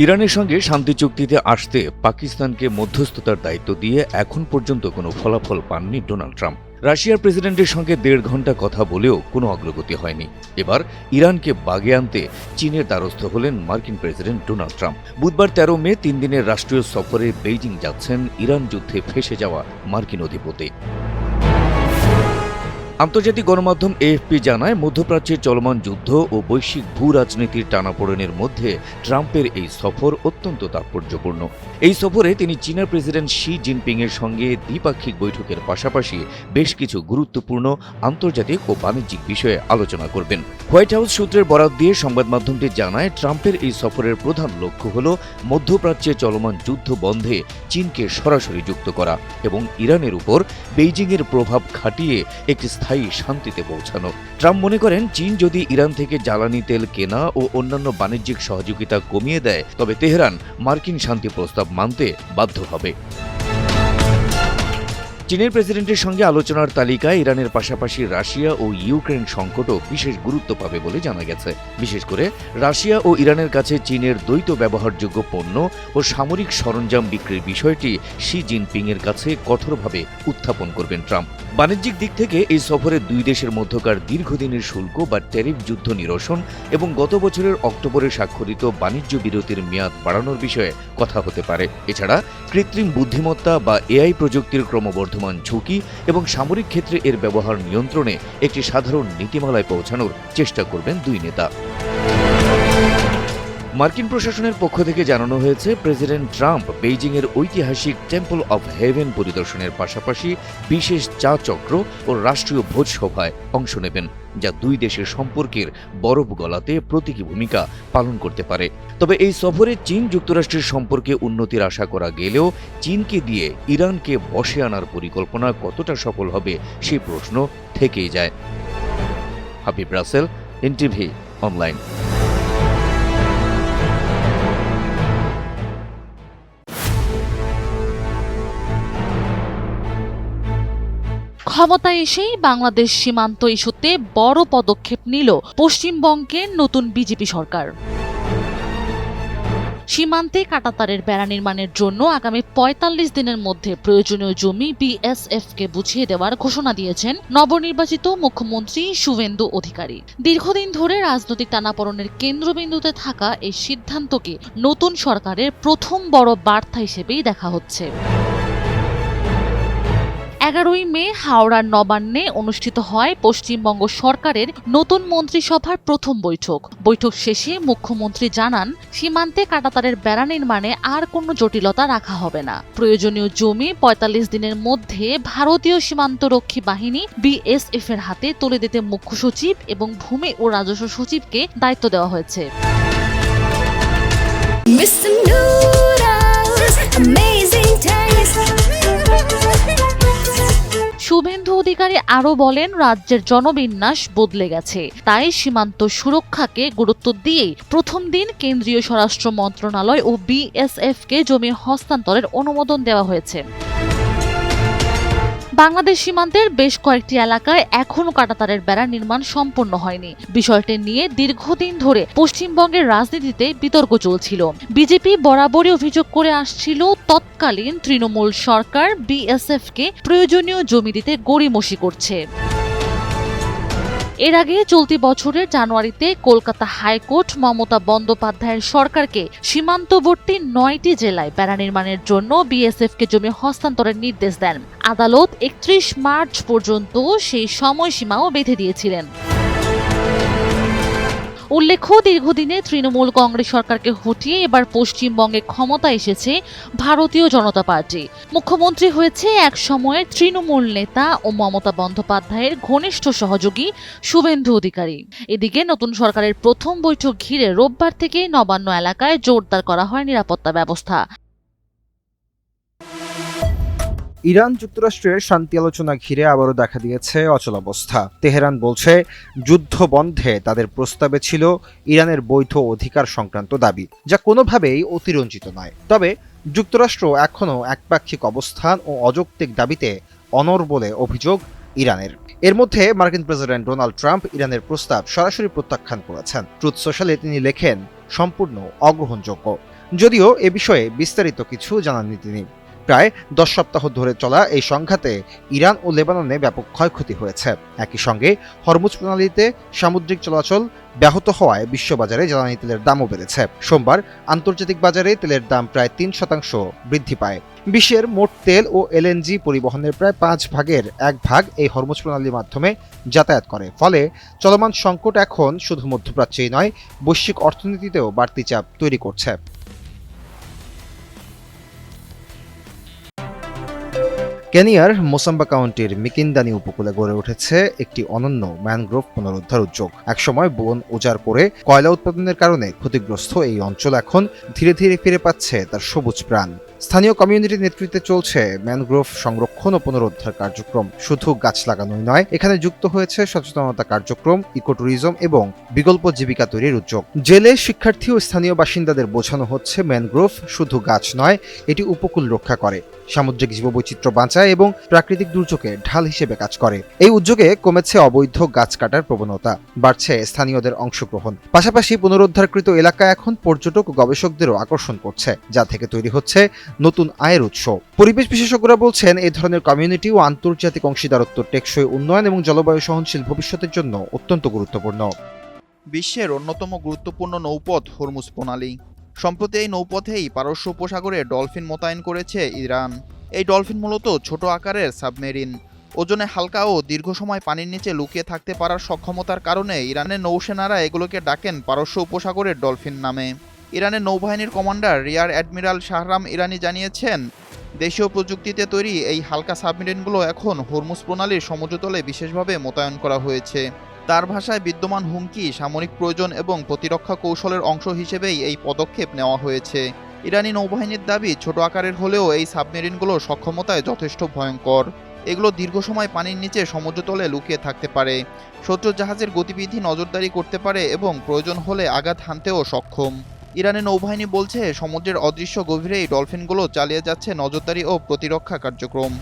ইরানের সঙ্গে শান্তি চুক্তিতে আসতে পাকিস্তানকে মধ্যস্থতার দায়িত্ব দিয়ে এখন পর্যন্ত কোনো ফলাফল পাননি ডোনাল্ড ট্রাম্প। রাশিয়ার প্রেসিডেন্টের সঙ্গে 1.5 ঘণ্টা কথা বলেও কোনো অগ্রগতি হয়নি। এবার ইরানকে বাগে আনতে চীনের দ্বারস্থ হলেন মার্কিন প্রেসিডেন্ট ডোনাল্ড ট্রাম্প। বুধবার 13 মে 3 দিনের রাষ্ট্রীয় সফরে বেইজিং যাচ্ছেন ইরান যুদ্ধে ফেঁসে যাওয়া মার্কিন অধিপতি। আন্তর্জাতিক গণমাধ্যম এএফপি জানায়, মধ্যপ্রাচ্যের চলমান যুদ্ধ ও বৈশ্বিক ভূ রাজনীতির টানাপোড়েনের মধ্যে ট্রাম্পের এই সফর অত্যন্ত তাৎপর্যপূর্ণ। এই সফরে তিনি চীনা প্রেসিডেন্ট শি জিনপিংয়ের সঙ্গে দ্বিপাক্ষিক বৈঠকের পাশাপাশি বেশ কিছু গুরুত্বপূর্ণ আন্তর্জাতিক ও বাণিজ্যিক বিষয়ে আলোচনা করবেন। হোয়াইট হাউস সূত্রের বরাত দিয়ে সংবাদ মাধ্যমটি জানায়, ট্রাম্পের এই সফরের প্রধান লক্ষ্য হল মধ্যপ্রাচ্যে চলমান যুদ্ধ বন্ধে চীনকে সরাসরি যুক্ত করা এবং ইরানের উপর বেইজিংয়ের প্রভাব খাটিয়ে একটি স্থায়ী শান্তিতে পৌঁছানো। ট্রাম্প মনে করেন, চীন যদি ইরান থেকে জ্বালানি তেল কেনা ও অন্যান্য বাণিজ্যিক সহযোগিতা কমিয়ে দেয়, তবে তেহরান মার্কিন শান্তি প্রস্তাব মানতে বাধ্য হবে। চীনের প্রেসিডেন্টের সঙ্গে আলোচনার তালিকায় ইরানের পাশাপাশি রাশিয়া ও ইউক্রেন সংকটও বিশেষ গুরুত্ব পাবে বলে জানা গেছে। বিশেষ করে রাশিয়া ও ইরানের কাছে চীনের দ্বৈত ব্যবহারযোগ্য পণ্য ও সামরিক সরঞ্জাম বিক্রির বিষয়টি শি জিনপিংয়ের কাছে কঠোরভাবে উত্থাপন করবেন ট্রাম্প। বাণিজ্যিক দিক থেকে এই সফরে দুই দেশের মধ্যকার দীর্ঘদিনের শুল্ক বা ট্যারিফ যুদ্ধ নিরসন এবং গত বছরের অক্টোবরে স্বাক্ষরিত বাণিজ্য বিরতির মেয়াদ বাড়ানোর বিষয়ে কথা হতে পারে। এছাড়া কৃত্রিম বুদ্ধিমত্তা বা এআই প্রযুক্তির ক্রমবর্ধমান ঝুঁকি এবং সামরিক ক্ষেত্রে এর ব্যবহার নিয়ন্ত্রণে একটি সাধারণ নীতিমালায় পৌঁছানোর চেষ্টা করবেন দুই নেতা। মার্কিন প্রশাসনের পক্ষ থেকে জানানো হয়েছে, প্রেসিডেন্ট ট্রাম্প বেইজিংয়ের ঐতিহাসিক টেম্পল অব হেভেন পরিদর্শনের পাশাপাশি বিশেষ চা চক্র ও রাষ্ট্রীয় ভোজসভায় অংশ নেবেন, যা দুই দেশের সম্পর্কের বরফ গলাতে প্রতীকী ভূমিকা পালন করতে পারে। তবে এই সফরে চীন যুক্তরাষ্ট্রের সম্পর্কে উন্নতির আশা করা গেলেও চীনকে দিয়ে ইরানকে বশে আনার পরিকল্পনা কতটা সফল হবে সেই প্রশ্ন থেকেই যায়। Habib Russell, NTV online. ক্ষমতায় এসেই বাংলাদেশ সীমান্ত ইস্যুতে বড় পদক্ষেপ নিল পশ্চিমবঙ্গের নতুন বিজেপি সরকার। সীমান্তে কাঁটাতারের বেড়া নির্মাণের জন্য আগামী ৪৫ দিনের মধ্যে প্রয়োজনীয় জমি বিএসএফকে বুঝিয়ে দেওয়ার ঘোষণা দিয়েছেন নবনির্বাচিত মুখ্যমন্ত্রী শুভেন্দু অধিকারী। দীর্ঘদিন ধরে রাজনৈতিক টানাপোড়েনের কেন্দ্রবিন্দুতে থাকা এই সিদ্ধান্তকে নতুন সরকারের প্রথম বড় বার্তা হিসেবেই দেখা হচ্ছে। ১১ই মে হাওড়ার নবান্নে অনুষ্ঠিত হয় পশ্চিমবঙ্গ সরকারের নতুন মন্ত্রিসভার প্রথম বৈঠক শেষে মুখ্যমন্ত্রী জানান, সীমান্তে কাঁটাতারের বেড়া নির্মাণে আর কোনো জটিলতা রাখা হবে না। প্রয়োজনীয় জমি ৪৫ দিনের মধ্যে ভারতীয় সীমান্তরক্ষী বাহিনী বিএসএফ এর হাতে তুলে দিতে মুখ্য সচিব এবং ভূমি ও রাজস্ব সচিবকে দায়িত্ব দেওয়া হয়েছে। শুভেন্দু অধিকারী আরও বলেন, রাজ্যের জনবিন্যাস বদলে গেছে, তাই সীমান্ত সুরক্ষাকে গুরুত্ব দিয়েই প্রথম দিন কেন্দ্রীয় স্বরাষ্ট্র মন্ত্রণালয় ও বিএসএফকে জমি হস্তান্তরের অনুমোদন দেওয়া হয়েছে। বাংলাদেশ সীমান্তের বেশ কয়েকটি এলাকায় এখনও কাঁটাতারের বেড়া নির্মাণ সম্পন্ন হয়নি। বিষয়টি নিয়ে দীর্ঘদিন ধরে পশ্চিমবঙ্গের রাজনীতিতে বিতর্ক চলছিল। বিজেপি বরাবরই অভিযোগ করে আসছিল, তৎকালীন তৃণমূল সরকার বিএসএফকে প্রয়োজনীয় জমি দিতে গড়িমসি করছে। এর আগে চলতি বছরের জানুয়ারিতে কলকাতা হাইকোর্ট মমতা বন্দ্যোপাধ্যায়ের সরকারকে সীমান্তবর্তী ৯টি জেলায় বেড়া নির্মাণের জন্য বিএসএফকে জমি হস্তান্তরের নির্দেশ দেন। আদালত ৩১ মার্চ পর্যন্ত সেই সময়সীমাও বেঁধে দিয়েছিলেন। উল্লেখ্য, দীর্ঘদিনে তৃণমূল কংগ্রেস সরকারকে হটিয়ে এবার পশ্চিমবঙ্গে ক্ষমতা এসেছে ভারতীয় জনতা পার্টি। মুখ্যমন্ত্রী হয়েছে এক সময়ের তৃণমূল নেতা ও মমতা বন্দ্যোপাধ্যায়ের ঘনিষ্ঠ সহযোগী শুভেন্দু অধিকারী। এদিকে নতুন সরকারের প্রথম বৈঠক ঘিরে রোববার থেকে নবান্ন এলাকায় জোরদার করা হয় নিরাপত্তা ব্যবস্থা। ইরান যুক্তরাষ্ট্রের শান্তি আলোচনা ঘিরে আবারও দেখা দিয়েছে অচলাবস্থা। তেহরান বলছে, যুদ্ধ বন্ধে তাদের প্রস্তাবে ছিল ইরানের বৈধ অধিকার সংক্রান্ত দাবি, যা কোনোভাবেই অতিরঞ্জিত নয়। তবে যুক্তরাষ্ট্র এখনও একপাক্ষিক অবস্থান ও অযৌক্তিক দাবিতে অনড় বলে অভিযোগ ইরানের। এর মধ্যে মার্কিন প্রেসিডেন্ট ডোনাল্ড ট্রাম্প ইরানের প্রস্তাব সরাসরি প্রত্যাখ্যান করেছেন। ট্রুথ সোশ্যালে তিনি লেখেন, সম্পূর্ণ অগ্রহণযোগ্য। যদিও এ বিষয়ে বিস্তারিত কিছু জানাননি তিনি। প্রায় 10 সপ্তাহ ধরে চলা এই সংঘাতে ইরান ও লেবাননে ব্যাপক ক্ষয়ক্ষতি হয়েছে। একই সঙ্গে হরমুজ প্রণালীতে সামুদ্রিক চলাচল ব্যাহত হওয়ায় বিশ্ববাজারে জ্বালানি তেলের দামও বেড়েছে। সোমবার আন্তর্জাতিক বাজারে তেলের দাম প্রায় 3% বৃদ্ধি পায়। বিশ্বের মোট তেল ও এলএনজি পরিবহনের প্রায় 5 ভাগের 1 ভাগ এই হরমুজ প্রণালীর মাধ্যমে যাতায়াত করে। ফলে চলমান সংকট এখন শুধু মধ্যপ্রাচ্যেই নয়, বৈশ্বিক অর্থনীতিতেও বাড়তি চাপ তৈরি করছে। কেনিয়ার মোসাম্বা কাউন্টির মিকিন্দানি উপকূলে গড়ে উঠেছে একটি অনন্য ম্যানগ্রোভ পুনরুদ্ধার উদ্যোগ। একসময় বন উজাড় করে কয়লা উৎপাদনের কারণে ক্ষতিগ্রস্ত এই অঞ্চল এখন ধীরে ধীরে ফিরে পাচ্ছে তার সবুজ প্রাণ। স্থানীয় কমিউনিটির নেতৃত্বে চলছে ম্যানগ্রোভ সংরক্ষণ ও পুনরুদ্ধার কার্যক্রম। শুধু গাছ লাগানোই নয়, এখানে যুক্ত হয়েছে সচেতনতা কার্যক্রম, ইকোট্যুরিজম এবং বিকল্প জীবিকা তৈরির উদ্যোগ। জেলে শিক্ষার্থী ও স্থানীয় বাসিন্দাদের বোঝানো হচ্ছে ম্যানগ্রোভ শুধু গাছ নয়, এটি উপকূল রক্ষা করে, সামুদ্রিক জীববৈচিত্র্য বাঁচায় এবং প্রাকৃতিক দুর্যোগে ঢাল হিসেবে কাজ করে। এই উদ্যোগে কমেছে অবৈধ গাছ কাটার প্রবণতা, বাড়ছে স্থানীয়দের অংশগ্রহণ। পাশাপাশি পুনরুদ্ধারকৃত এলাকা এখন পর্যটক ও গবেষকদেরও আকর্ষণ করছে, যা থেকে তৈরি হচ্ছে নতুন আয়ের উৎস। পরিবেশ বিশেষজ্ঞরা বলছেন, এই ধরনের কমিউনিটি ও আন্তর্জাতিক অংশীদারত্ব টেকসই উন্নয়ন এবং জলবায়ু সহনশীল ভবিষ্যতের জন্য অত্যন্ত গুরুত্বপূর্ণ। বিশ্বের অন্যতম গুরুত্বপূর্ণ নৌপথ হরমুজ প্রণালী। সম্প্রতি এই নৌপথেই পারস্য উপসাগরে ডলফিন মোতায়েন করেছে ইরান। এই ডলফিন মূলত ছোট আকারের সাবমেরিন। ওজনে হালকা ও দীর্ঘ সময় পানির নিচে লুকিয়ে থাকতে পারার সক্ষমতার কারণে ইরানের নৌসেনারা এগুলোকে ডাকেন পারস্য উপসাগরের ডলফিন নামে। ইরানের নৌবাহিনীর কমান্ডার রিয়ার অ্যাডমিরাল শাহরাম ইরানি জানিয়েছেন, দেশীয় প্রযুক্তিতে তৈরি এই হালকা সাবমেরিনগুলো এখন হরমুজ প্রণালীর সমুদ্রতলে বিশেষভাবে মোতায়েন করা হয়েছে। তার ভাষায়, বিদ্যমান হুমকি, সামরিক প্রয়োজন এবং প্রতিরক্ষা কৌশলের অংশ হিসেবেই এই পদক্ষেপ নেওয়া হয়েছে। ইরানি নৌবাহিনীর দাবি, ছোট আকারের হলেও এই সাবমেরিনগুলোর সক্ষমতায় যথেষ্ট ভয়ঙ্কর। এগুলো দীর্ঘ সময় পানির নিচে সমুদ্রতলে লুকিয়ে থাকতে পারে, শত্রু জাহাজের গতিবিধি নজরদারি করতে পারে এবং প্রয়োজন হলে আঘাত হানতেও সক্ষম। ইরানের নৌবাহিনী বলছে, সমুদ্রের অদৃশ্য গভীরেই ডলফিনগুলো চালিয়ে যাচ্ছে নজরদারি ও প্রতিরক্ষা কার্যক্রম।